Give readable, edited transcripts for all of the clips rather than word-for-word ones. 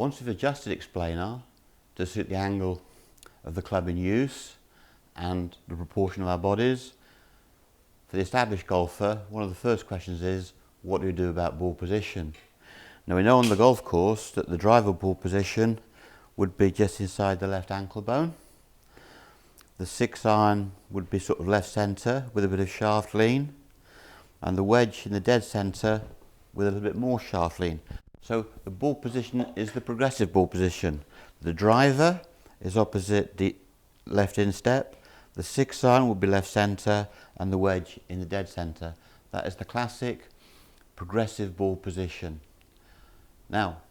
Once we've adjusted explainer to suit the angle of the club in use and the proportion of our bodies, for the established golfer, one of the first questions is, what do we do about ball position? Now we know on the golf course that the driver ball position would be just inside the left ankle bone. The 6-iron would be sort of left centre with a bit of shaft lean, and the wedge in the dead centre with a little bit more shaft lean. So the ball position is the progressive ball position. The driver is opposite the left instep, the 6-iron will be left centre, and the wedge in the dead centre. That is the classic progressive ball position. Now,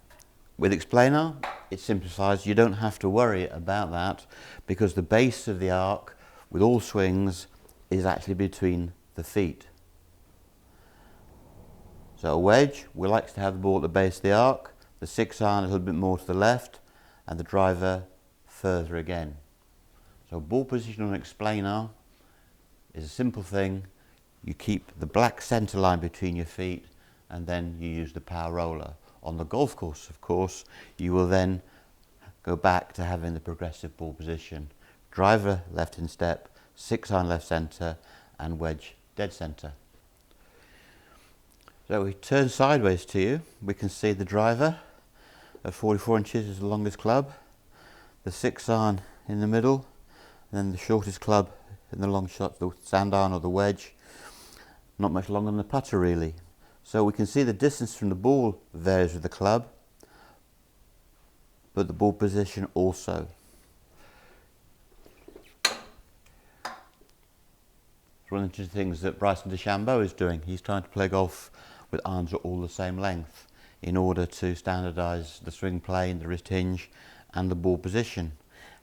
with explainer, it simplifies. You don't have to worry about that because the base of the arc with all swings is actually between the feet. So a wedge, we like to have the ball at the base of the arc, the 6-iron a little bit more to the left, and the driver further again. So ball position on explainer is a simple thing. You keep the black centre line between your feet and then you use the power roller. On the golf course, of course, you will then go back to having the progressive ball position. Driver left instep, 6-iron left centre, and wedge dead centre. So we turn sideways to you, we can see the driver at 44 inches is the longest club, the 6-iron in the middle, and then the shortest club in the long shot, the sand iron or the wedge, not much longer than the putter really. So we can see the distance from the ball varies with the club, but the ball position also. It's one of the interesting things that Bryson DeChambeau is doing. He's trying to play golf with irons that are all the same length in order to standardise the swing plane, the wrist hinge and the ball position.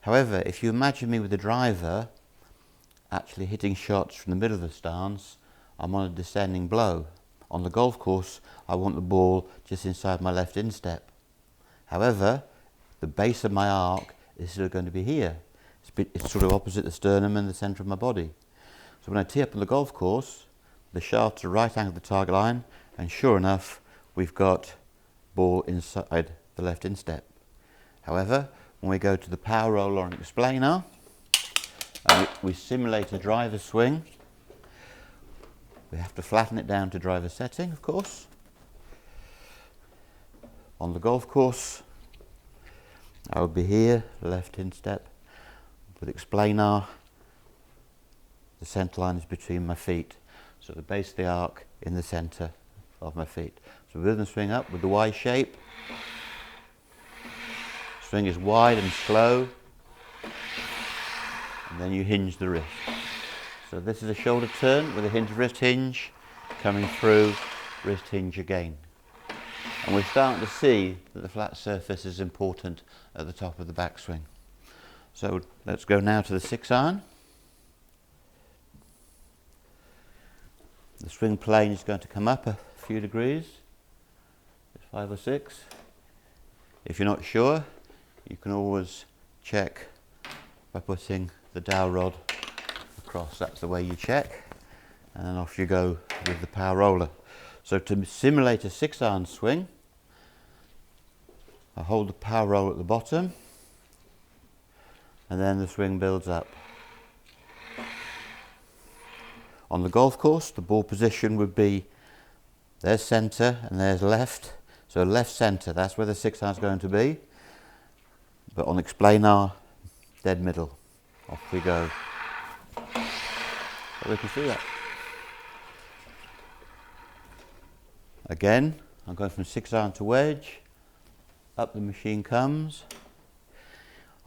However, if you imagine me with the driver actually hitting shots from the middle of the stance, I'm on a descending blow. On the golf course, I want the ball just inside my left instep. However, the base of my arc is still going to be here. It's sort of opposite the sternum and the centre of my body. So when I tee up on the golf course, the shafts are right angled to the target line, and sure enough, we've got ball inside the left instep. However, when we go to the power roller and explainer, and we simulate a driver swing, we have to flatten it down to driver setting, of course. On the golf course, I would be here, left instep. With explainer, the centre line is between my feet. So the base of the arc in the centre of my feet. So we're going to swing up with the Y shape. Swing is wide and slow. And then you hinge the wrist. So this is a shoulder turn with a hinge wrist hinge coming through, wrist hinge again. And we're starting to see that the flat surface is important at the top of the backswing. So let's go now to the 6-iron. The swing plane is going to come up a few degrees, 5 or 6. If you're not sure, you can always check by putting the dowel rod across. That's the way you check, and then off you go with the power roller. So to simulate a 6-iron swing, I hold the power roller at the bottom and then the swing builds up. On the golf course, the ball position would be there's centre and there's left. So left centre, that's where the 6-iron is going to be. But on explainer, dead middle. Off we go. So we can see that. Again, I'm going from 6-iron to wedge. Up the machine comes.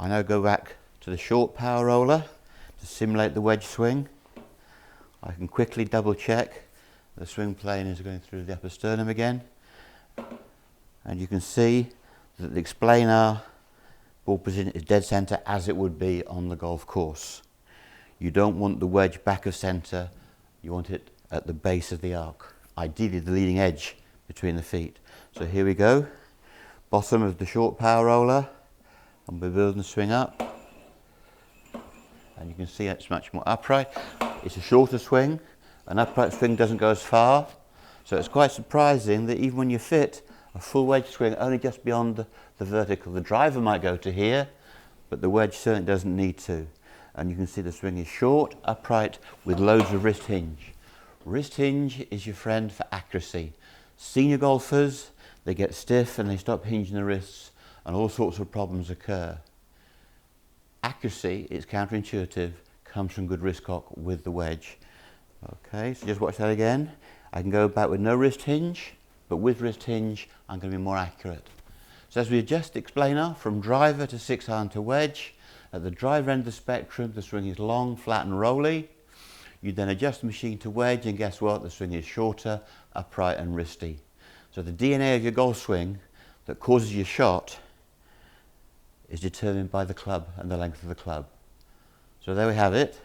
I now go back to the short power roller to simulate the wedge swing. I can quickly double check the swing plane is going through the upper sternum again. And you can see that the explainer ball position is dead centre as it would be on the golf course. You don't want the wedge back of centre, you want it at the base of the arc, ideally the leading edge between the feet. So here we go, bottom of the short power roller, and we're building the swing up. And you can see it's much more upright. It's a shorter swing, an upright swing doesn't go as far, so it's quite surprising that even when you're fit, A full wedge swing only just beyond the vertical. The driver might go to here, but the wedge certainly doesn't need to. And you can see the swing is short, upright, with loads of wrist hinge. Wrist hinge is your friend for accuracy. Senior golfers, they get stiff and they stop hinging the wrists, and all sorts of problems occur. Accuracy, it's counterintuitive, comes from good wrist cock with the wedge. Okay, so just watch that again. I can go back with no wrist hinge, but with wrist hinge, I'm going to be more accurate. So as we adjust explainer from driver to 6-iron to wedge, at the driver end of the spectrum, the swing is long, flat and rolly. You then adjust the machine to wedge, and guess what? The swing is shorter, upright and wristy. So the DNA of your golf swing that causes your shot is determined by the club and the length of the club. So there we have it.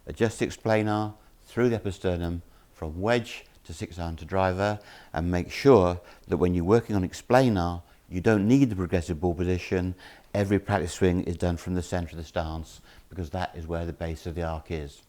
Adjust the explainer through the upper sternum from wedge to 6-iron to driver, and make sure that when you're working on explainer, you don't need the progressive ball position. Every practice swing is done from the centre of the stance, because that is where the base of the arc is.